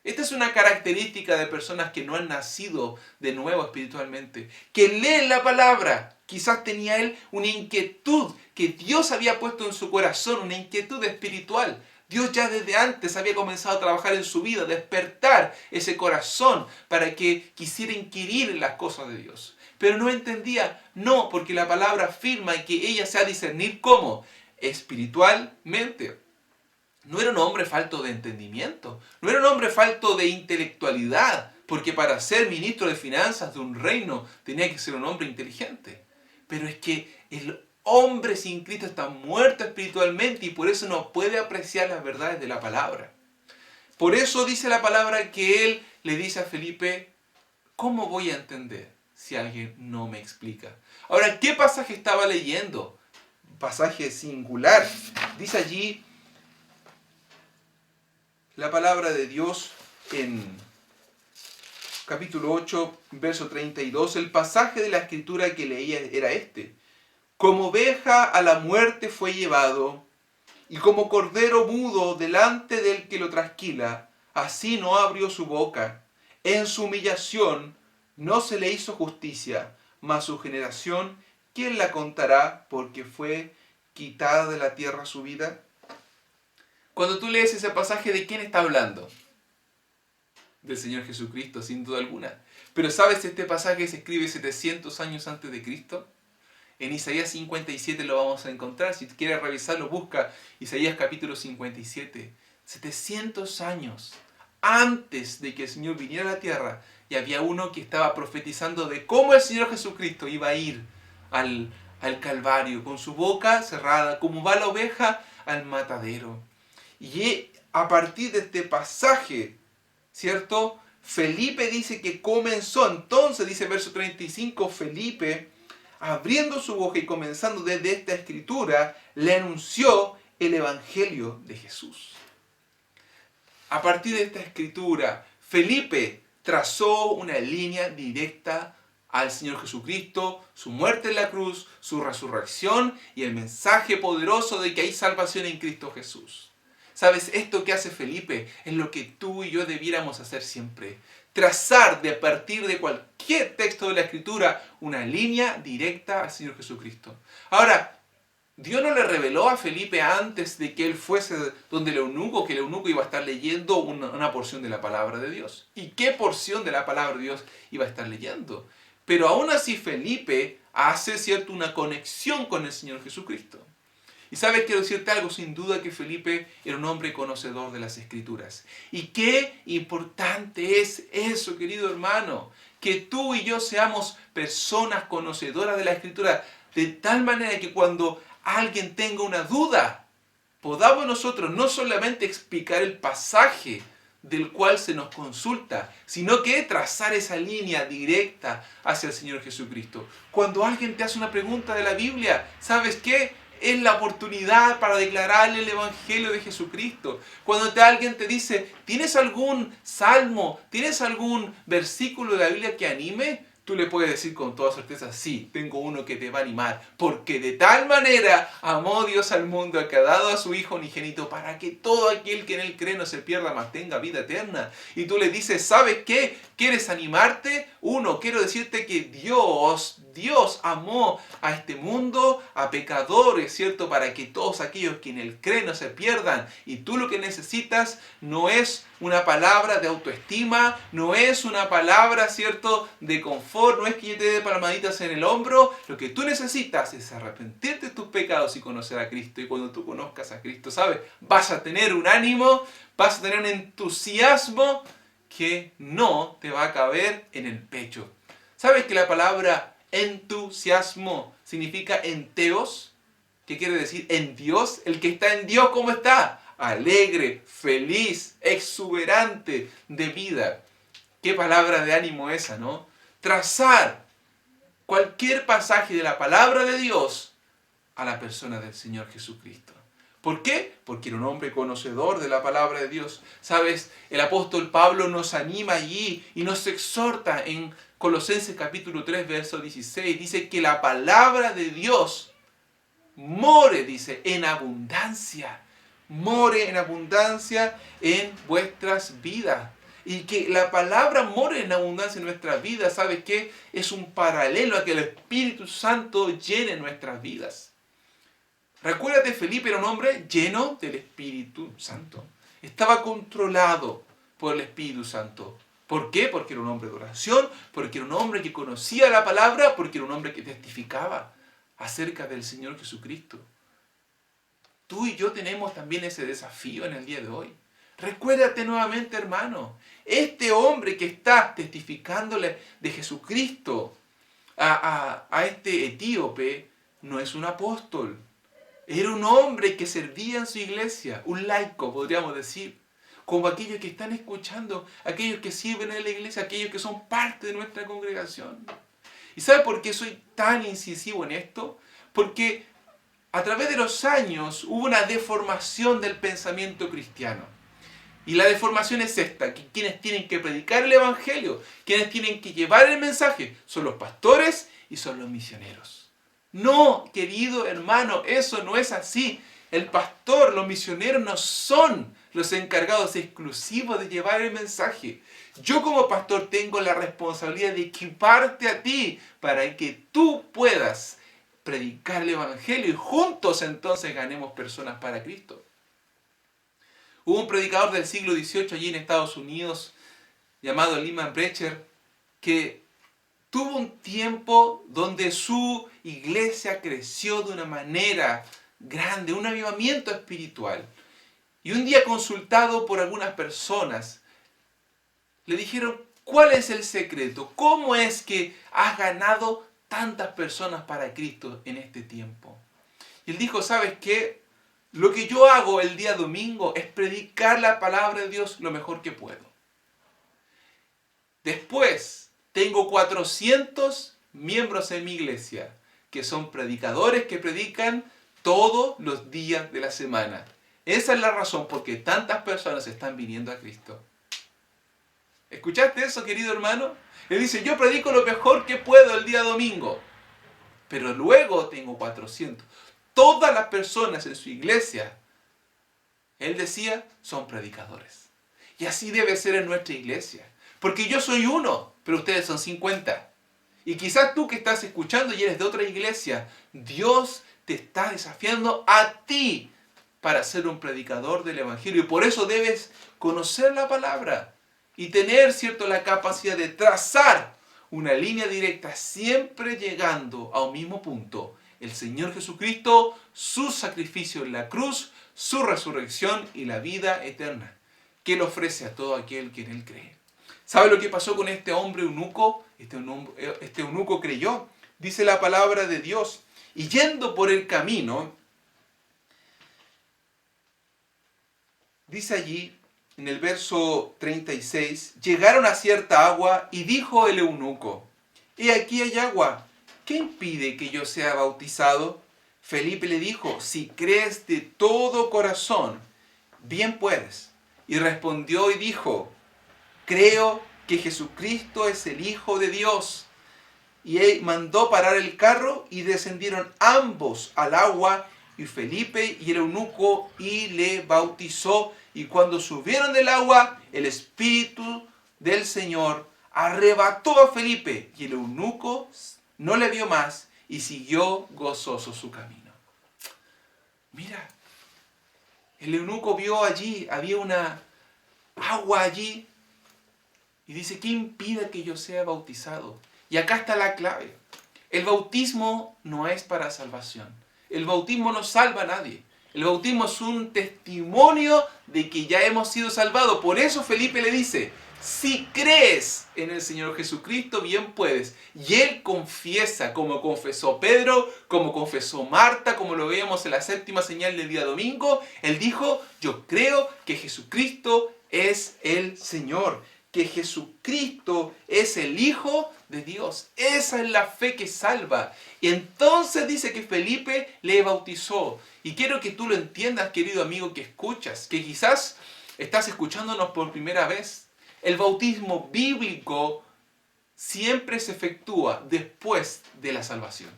Esta es una característica de personas que no han nacido de nuevo espiritualmente, que leen la palabra. Quizás tenía él una inquietud que Dios había puesto en su corazón, una inquietud espiritual. Dios ya desde antes había comenzado a trabajar en su vida, despertar ese corazón para que quisiera inquirir en las cosas de Dios. Pero no entendía, no, porque la palabra afirma que ella se ha de discernir ¿cómo? Espiritualmente. No era un hombre falto de entendimiento, no era un hombre falto de intelectualidad, porque para ser ministro de finanzas de un reino tenía que ser un hombre inteligente. Pero es que el hombre sin Cristo está muerto espiritualmente y por eso no puede apreciar las verdades de la palabra. Por eso dice la palabra que él le dice a Felipe, ¿cómo voy a entender si alguien no me explica? Ahora, ¿qué pasaje estaba leyendo? Pasaje singular. Dice allí la palabra de Dios en capítulo 8, verso 32. El pasaje de la escritura que leía era este. Como oveja a la muerte fue llevado, y como cordero mudo delante del que lo trasquila, así no abrió su boca. En su humillación no se le hizo justicia, mas su generación, ¿quién la contará? Porque fue quitada de la tierra su vida. Cuando tú lees ese pasaje, ¿de quién está hablando? Del Señor Jesucristo, sin duda alguna. Pero ¿sabes? Este pasaje se escribe 700 años antes de Cristo. En Isaías 57 lo vamos a encontrar. Si quieres revisarlo, busca Isaías capítulo 57. 700 años antes de que el Señor viniera a la tierra, y había uno que estaba profetizando de cómo el Señor Jesucristo iba a ir al Calvario, con su boca cerrada, como va la oveja al matadero. Y a partir de este pasaje, ¿cierto? Felipe dice que comenzó, entonces dice verso 35, Felipe, abriendo su boca y comenzando desde esta escritura, le anunció el Evangelio de Jesús. A partir de esta escritura, Felipe trazó una línea directa al Señor Jesucristo, su muerte en la cruz, su resurrección y el mensaje poderoso de que hay salvación en Cristo Jesús. ¿Sabes? Esto que hace Felipe es lo que tú y yo debiéramos hacer siempre. Trazar de a partir de cualquier texto de la Escritura una línea directa al Señor Jesucristo. Ahora, Dios no le reveló a Felipe antes de que él fuese donde el eunuco, que el eunuco iba a estar leyendo una porción de la palabra de Dios. ¿Y qué porción de la palabra de Dios iba a estar leyendo? Pero aún así Felipe hace, ¿cierto?, una conexión con el Señor Jesucristo. Y sabes, quiero decirte algo, sin duda que Felipe era un hombre conocedor de las Escrituras. Y qué importante es eso, querido hermano, que tú y yo seamos personas conocedoras de la Escritura, de tal manera que cuando alguien tenga una duda, podamos nosotros no solamente explicar el pasaje del cual se nos consulta, sino que trazar esa línea directa hacia el Señor Jesucristo. Cuando alguien te hace una pregunta de la Biblia, ¿sabes qué? Es la oportunidad para declararle el Evangelio de Jesucristo. Cuando alguien te dice, ¿tienes algún salmo? ¿Tienes algún versículo de la Biblia que anime? Tú le puedes decir con toda certeza, sí, tengo uno que te va a animar. Porque de tal manera amó Dios al mundo que ha dado a su Hijo unigénito para que todo aquel que en él cree no se pierda, mas tenga vida eterna. Y tú le dices, ¿sabes qué? ¿Quieres animarte? Uno, quiero decirte que Dios amó a este mundo, a pecadores, ¿cierto? Para que todos aquellos que en él creen no se pierdan. Y tú lo que necesitas no es una palabra de autoestima, no es una palabra, ¿cierto?, de confort, no es que yo te dé palmaditas en el hombro. Lo que tú necesitas es arrepentirte de tus pecados y conocer a Cristo. Y cuando tú conozcas a Cristo, ¿sabes? Vas a tener un ánimo, vas a tener un entusiasmo que no te va a caber en el pecho. ¿Sabes que la palabra entusiasmo significa enteos? ¿Qué quiere decir? En Dios. El que está en Dios, ¿cómo está? Alegre, feliz, exuberante de vida. Qué palabra de ánimo esa, ¿no? Trazar cualquier pasaje de la palabra de Dios a la persona del Señor Jesucristo. ¿Por qué? Porque era un hombre conocedor de la palabra de Dios. ¿Sabes? El apóstol Pablo nos anima allí y nos exhorta en Colosenses capítulo 3, verso 16. Dice que la palabra de Dios more, dice, en abundancia. More en abundancia en vuestras vidas. Y que la palabra more en abundancia en nuestras vidas, ¿sabes qué? Es un paralelo a que el Espíritu Santo llene nuestras vidas. Recuérdate, Felipe era un hombre lleno del Espíritu Santo. Estaba controlado por el Espíritu Santo. ¿Por qué? Porque era un hombre de oración, porque era un hombre que conocía la palabra, porque era un hombre que testificaba acerca del Señor Jesucristo. Tú y yo tenemos también ese desafío en el día de hoy. Recuérdate nuevamente, hermano, este hombre que está testificándole de Jesucristo a este etíope no es un apóstol. Era un hombre que servía en su iglesia, un laico, podríamos decir. Como aquellos que están escuchando, aquellos que sirven en la iglesia, aquellos que son parte de nuestra congregación. ¿Y sabe por qué soy tan incisivo en esto? Porque a través de los años hubo una deformación del pensamiento cristiano. Y la deformación es esta, que quienes tienen que predicar el Evangelio, quienes tienen que llevar el mensaje, son los pastores y son los misioneros. No, querido hermano, eso no es así. El pastor, los misioneros no son los encargados exclusivos de llevar el mensaje. Yo como pastor tengo la responsabilidad de equiparte a ti para que tú puedas predicar el Evangelio y juntos entonces ganemos personas para Cristo. Hubo un predicador del siglo XVIII allí en Estados Unidos llamado Lyman Brecher que tuvo un tiempo donde su iglesia creció de una manera grande, un avivamiento espiritual. Y un día consultado por algunas personas, le dijeron, ¿cuál es el secreto? ¿Cómo es que has ganado tantas personas para Cristo en este tiempo? Y él dijo, ¿sabes qué? Lo que yo hago el día domingo es predicar la palabra de Dios lo mejor que puedo. Después, tengo 400 miembros en mi iglesia que son predicadores que predican todos los días de la semana. Esa es la razón por qué tantas personas están viniendo a Cristo. ¿Escuchaste eso, querido hermano? Él dice, yo predico lo mejor que puedo el día domingo, pero luego tengo 400. Todas las personas en su iglesia Él decía, son predicadores. Y así debe ser en nuestra iglesia. Porque yo soy uno, pero ustedes son 50. Y quizás tú que estás escuchando y eres de otra iglesia, Dios te está desafiando a ti para ser un predicador del Evangelio. Y por eso debes conocer la palabra y tener, ¿cierto?, la capacidad de trazar una línea directa, siempre llegando a un mismo punto. El Señor Jesucristo, su sacrificio en la cruz, su resurrección y la vida eterna, que Él ofrece a todo aquel que en Él cree. ¿Sabe lo que pasó con este hombre eunuco? Este eunuco creyó. Dice la palabra de Dios. Y yendo por el camino, dice allí, en el verso 36, llegaron a cierta agua y dijo el eunuco, he aquí hay agua, ¿qué impide que yo sea bautizado? Felipe le dijo, si crees de todo corazón, bien puedes. Y respondió y dijo, creo que Jesucristo es el Hijo de Dios. Y él mandó parar el carro y descendieron ambos al agua, y Felipe y el eunuco, y le bautizó. Y cuando subieron del agua, el Espíritu del Señor arrebató a Felipe, y el eunuco no le vio más, y siguió gozoso su camino. Mira, el eunuco vio allí, había una agua allí, y dice, ¿qué impide que yo sea bautizado? Y acá está la clave. El bautismo no es para salvación. El bautismo no salva a nadie. El bautismo es un testimonio de que ya hemos sido salvados. Por eso Felipe le dice, si crees en el Señor Jesucristo, bien puedes. Y él confiesa, como confesó Pedro, como confesó Marta, como lo veíamos en la séptima señal del día domingo. Él dijo, yo creo que Jesucristo es el Señor, que Jesucristo es el Hijo de Dios. Esa es la fe que salva. Y entonces dice que Felipe le bautizó. Y quiero que tú lo entiendas, querido amigo que escuchas, que quizás estás escuchándonos por primera vez. El bautismo bíblico siempre se efectúa después de la salvación.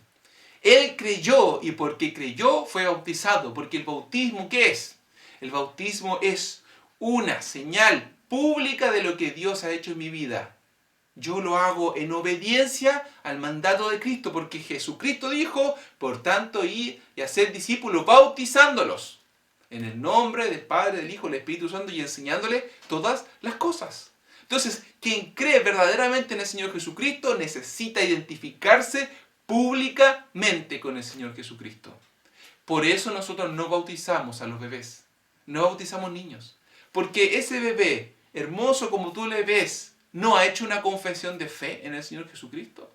Él creyó, y porque creyó fue bautizado. Porque el bautismo, ¿qué es? El bautismo es una señal pública de lo que Dios ha hecho en mi vida. Yo lo hago en obediencia al mandato de Cristo, porque Jesucristo dijo, por tanto, ir y hacer discípulos, bautizándolos en el nombre del Padre, del Hijo, del Espíritu Santo, y enseñándole todas las cosas. Entonces, quien cree verdaderamente en el Señor Jesucristo necesita identificarse públicamente con el Señor Jesucristo. Por eso nosotros no bautizamos a los bebés, no bautizamos niños, porque ese bebé, hermoso como tú le ves, no ha hecho una confesión de fe en el Señor Jesucristo.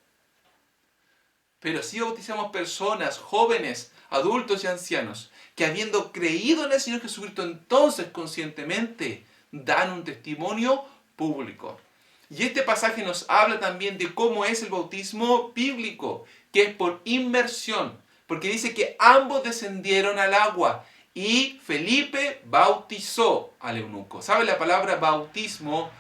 Pero sí bautizamos personas, jóvenes, adultos y ancianos, que habiendo creído en el Señor Jesucristo, entonces conscientemente dan un testimonio público. Y este pasaje nos habla también de cómo es el bautismo bíblico, que es por inmersión, porque dice que ambos descendieron al agua y Felipe bautizó al eunuco. ¿Sabe? La palabra bautismo,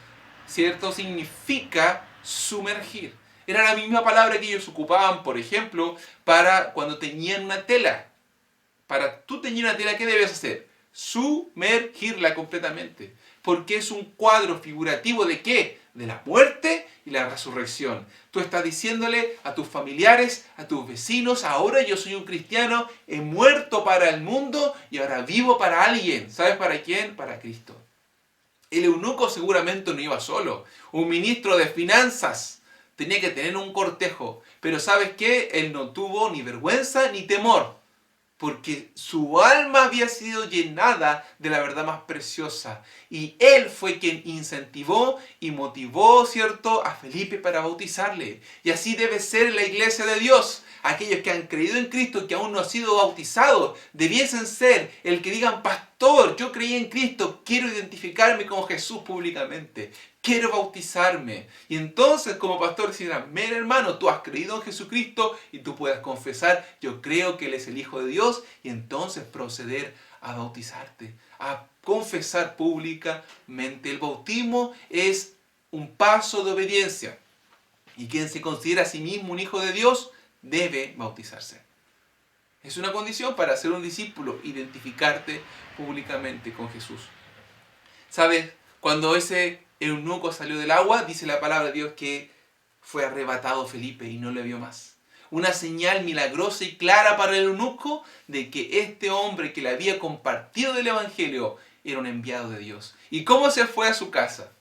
¿cierto?, significa sumergir. Era la misma palabra que ellos ocupaban, por ejemplo, para cuando teñían una tela. Para tú teñir una tela, ¿qué debes hacer? Sumergirla completamente. Porque es un cuadro figurativo ¿de qué? De la muerte y la resurrección. Tú estás diciéndole a tus familiares, a tus vecinos, ahora yo soy un cristiano, he muerto para el mundo y ahora vivo para alguien. ¿Sabes para quién? Para Cristo. El eunuco seguramente no iba solo. Un ministro de finanzas tenía que tener un cortejo. Pero ¿sabes qué? Él no tuvo ni vergüenza ni temor. Porque su alma había sido llenada de la verdad más preciosa. Y él fue quien incentivó y motivó, ¿cierto?, a Felipe para bautizarle. Y así debe ser la iglesia de Dios. Aquellos que han creído en Cristo y que aún no han sido bautizados, debiesen ser el que digan, pastor, yo creí en Cristo, quiero identificarme con Jesús públicamente. Quiero bautizarme. Y entonces como pastor decirán, mira hermano, tú has creído en Jesucristo y tú puedes confesar, yo creo que Él es el Hijo de Dios, y entonces proceder a bautizarte, a confesar públicamente. El bautismo es un paso de obediencia. Y quien se considera a sí mismo un hijo de Dios, debe bautizarse. Es una condición para ser un discípulo, identificarte públicamente con Jesús. ¿Sabes? Cuando ese eunuco salió del agua, dice la palabra de Dios que fue arrebatado Felipe y no le vio más. Una señal milagrosa y clara para el eunuco de que este hombre que le había compartido del Evangelio era un enviado de Dios. ¿Y cómo se fue a su casa?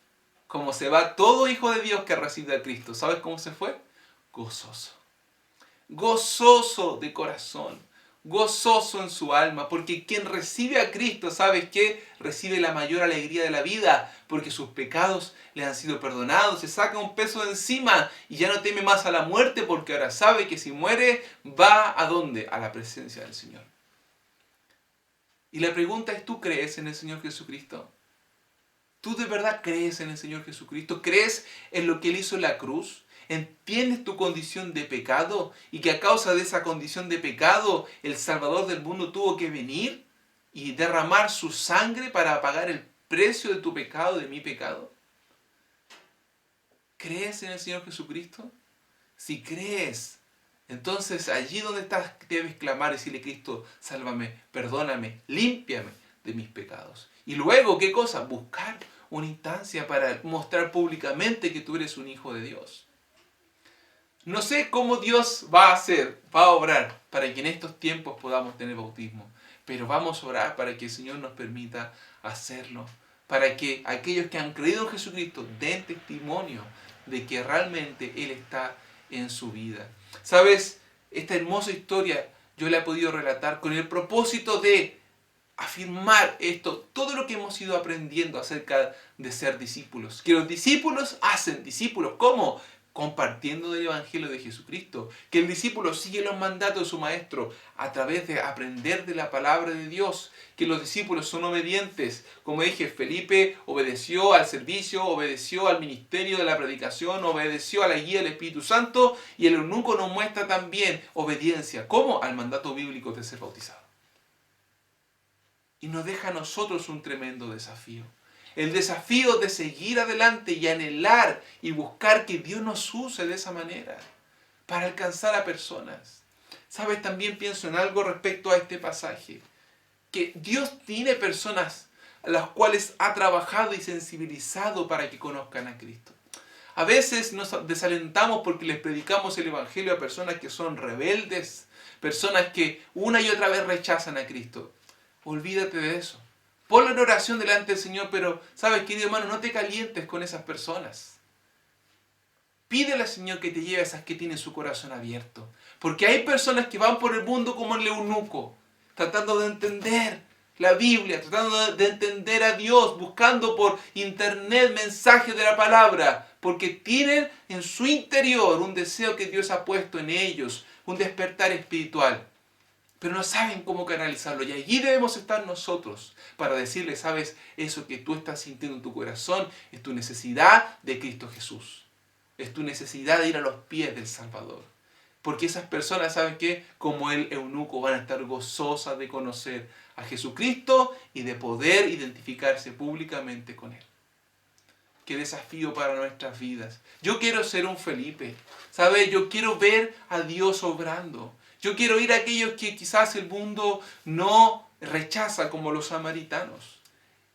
Como se va todo hijo de Dios que recibe a Cristo. ¿Sabes cómo se fue? Gozoso. Gozoso de corazón. Gozoso en su alma. Porque quien recibe a Cristo, ¿sabes qué? Recibe la mayor alegría de la vida. Porque sus pecados le han sido perdonados. Se saca un peso de encima. Y ya no teme más a la muerte. Porque ahora sabe que si muere, va ¿a dónde? A la presencia del Señor. Y la pregunta es, ¿tú crees en el Señor Jesucristo? ¿Tú de verdad crees en el Señor Jesucristo? ¿Crees en lo que Él hizo en la cruz? ¿Entiendes tu condición de pecado? Y que a causa de esa condición de pecado, el Salvador del mundo tuvo que venir y derramar su sangre para pagar el precio de tu pecado, de mi pecado. ¿Crees en el Señor Jesucristo? Si crees, entonces allí donde estás debes clamar y decirle: Cristo, sálvame, perdóname, límpiame de mis pecados. Y luego, ¿qué cosa? Buscar una instancia para mostrar públicamente que tú eres un hijo de Dios. No sé cómo Dios va a hacer, va a obrar para que en estos tiempos podamos tener bautismo, pero vamos a orar para que el Señor nos permita hacerlo, para que aquellos que han creído en Jesucristo den testimonio de que realmente Él está en su vida. ¿Sabes? Esta hermosa historia yo la he podido relatar con el propósito de afirmar esto, todo lo que hemos ido aprendiendo acerca de ser discípulos. Que los discípulos hacen discípulos. ¿Cómo? Compartiendo del Evangelio de Jesucristo. Que el discípulo sigue los mandatos de su maestro a través de aprender de la palabra de Dios. Que los discípulos son obedientes. Como dije, Felipe obedeció al servicio, obedeció al ministerio de la predicación, obedeció a la guía del Espíritu Santo, y el eunuco nos muestra también obediencia. ¿Cómo? Al mandato bíblico de ser bautizado. Y nos deja a nosotros un tremendo desafío. El desafío de seguir adelante y anhelar y buscar que Dios nos use de esa manera para alcanzar a personas. ¿Sabes? También pienso en algo respecto a este pasaje. Que Dios tiene personas a las cuales ha trabajado y sensibilizado para que conozcan a Cristo. A veces nos desalentamos porque les predicamos el Evangelio a personas que son rebeldes, personas que una y otra vez rechazan a Cristo. Olvídate de eso. Ponlo en oración delante del Señor, pero, ¿sabes, querido hermano? No te calientes con esas personas. Pídele al Señor que te lleve a esas que tienen su corazón abierto. Porque hay personas que van por el mundo como el eunuco, tratando de entender la Biblia, tratando de entender a Dios, buscando por internet mensajes de la palabra, porque tienen en su interior un deseo que Dios ha puesto en ellos, un despertar espiritual. Pero no saben cómo canalizarlo. Y allí debemos estar nosotros para decirles, ¿sabes? Eso que tú estás sintiendo en tu corazón es tu necesidad de Cristo Jesús. Es tu necesidad de ir a los pies del Salvador. Porque esas personas, ¿saben qué? Como el eunuco, van a estar gozosas de conocer a Jesucristo y de poder identificarse públicamente con Él. Qué desafío para nuestras vidas. Yo quiero ser un Felipe. ¿Sabes? Yo quiero ver a Dios obrando. Yo quiero ir a aquellos que quizás el mundo no rechaza, como los samaritanos.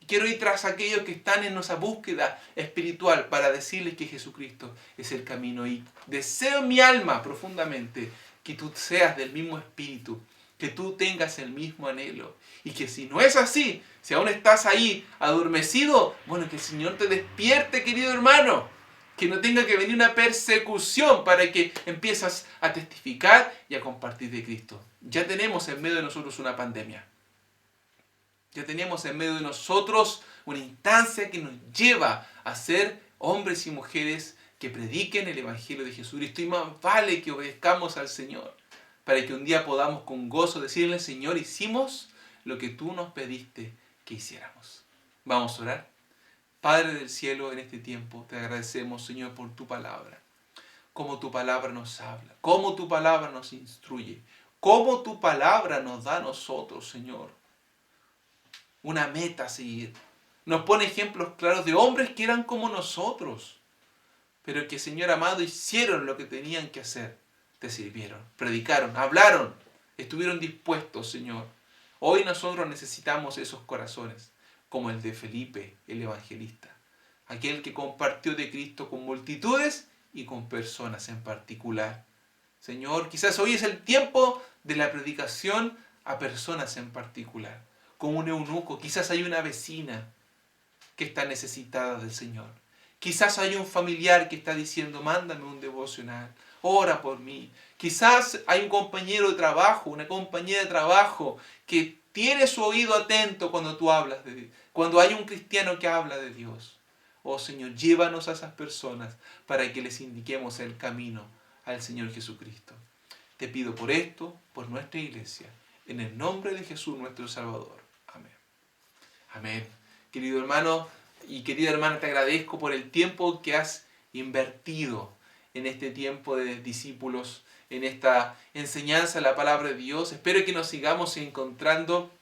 Quiero ir tras aquellos que están en esa búsqueda espiritual para decirles que Jesucristo es el camino. Y deseo en mi alma profundamente que tú seas del mismo espíritu, que tú tengas el mismo anhelo. Y que si no es así, si aún estás ahí adormecido, bueno, que el Señor te despierte, querido hermano. Que no tenga que venir una persecución para que empiezas a testificar y a compartir de Cristo. Ya tenemos en medio de nosotros una pandemia. Ya tenemos en medio de nosotros una instancia que nos lleva a ser hombres y mujeres que prediquen el Evangelio de Jesucristo. Y más vale que obedezcamos al Señor para que un día podamos con gozo decirle: Señor, hicimos lo que tú nos pediste que hiciéramos. Vamos a orar. Padre del cielo, en este tiempo te agradecemos, Señor, por tu palabra. Cómo tu palabra nos habla, cómo tu palabra nos instruye, cómo tu palabra nos da a nosotros, Señor, una meta a seguir. Nos pone ejemplos claros de hombres que eran como nosotros, pero que, Señor amado, hicieron lo que tenían que hacer. Te sirvieron, predicaron, hablaron estuvieron dispuestos, Señor. Hoy nosotros necesitamos esos corazones, como el de Felipe, el evangelista, aquel que compartió de Cristo con multitudes y con personas en particular. Señor, quizás hoy es el tiempo de la predicación a personas en particular, como un eunuco. Quizás hay una vecina que está necesitada del Señor. Quizás hay un familiar que está diciendo, mándame un devocional, ora por mí. Quizás hay un compañero de trabajo, una compañera de trabajo que tiene su oído atento cuando tú hablas de Dios, cuando hay un cristiano que habla de Dios. Oh Señor, llévanos a esas personas para que les indiquemos el camino al Señor Jesucristo. Te pido por esto, por nuestra iglesia, en el nombre de Jesús nuestro Salvador. Amén. Amén. Querido hermano y querida hermana, te agradezco por el tiempo que has invertido en este tiempo de discípulos, en esta enseñanza de la palabra de Dios. Espero que nos sigamos encontrando.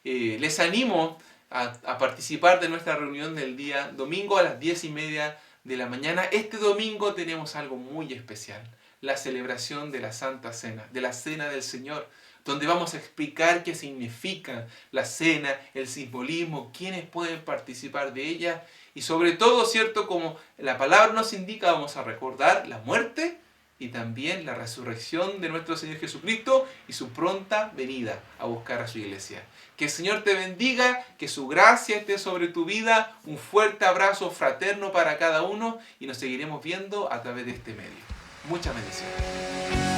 Les animo a participar de nuestra reunión del día domingo a las 10:30 de la mañana. Este domingo tenemos algo muy especial, la celebración de la Santa Cena, de la Cena del Señor, donde vamos a explicar qué significa la cena, el simbolismo, quiénes pueden participar de ella y sobre todo, ¿cierto? Como la palabra nos indica, vamos a recordar la muerte y también la resurrección de nuestro Señor Jesucristo y su pronta venida a buscar a su iglesia. Que el Señor te bendiga, que su gracia esté sobre tu vida, un fuerte abrazo fraterno para cada uno y nos seguiremos viendo a través de este medio. Muchas bendiciones.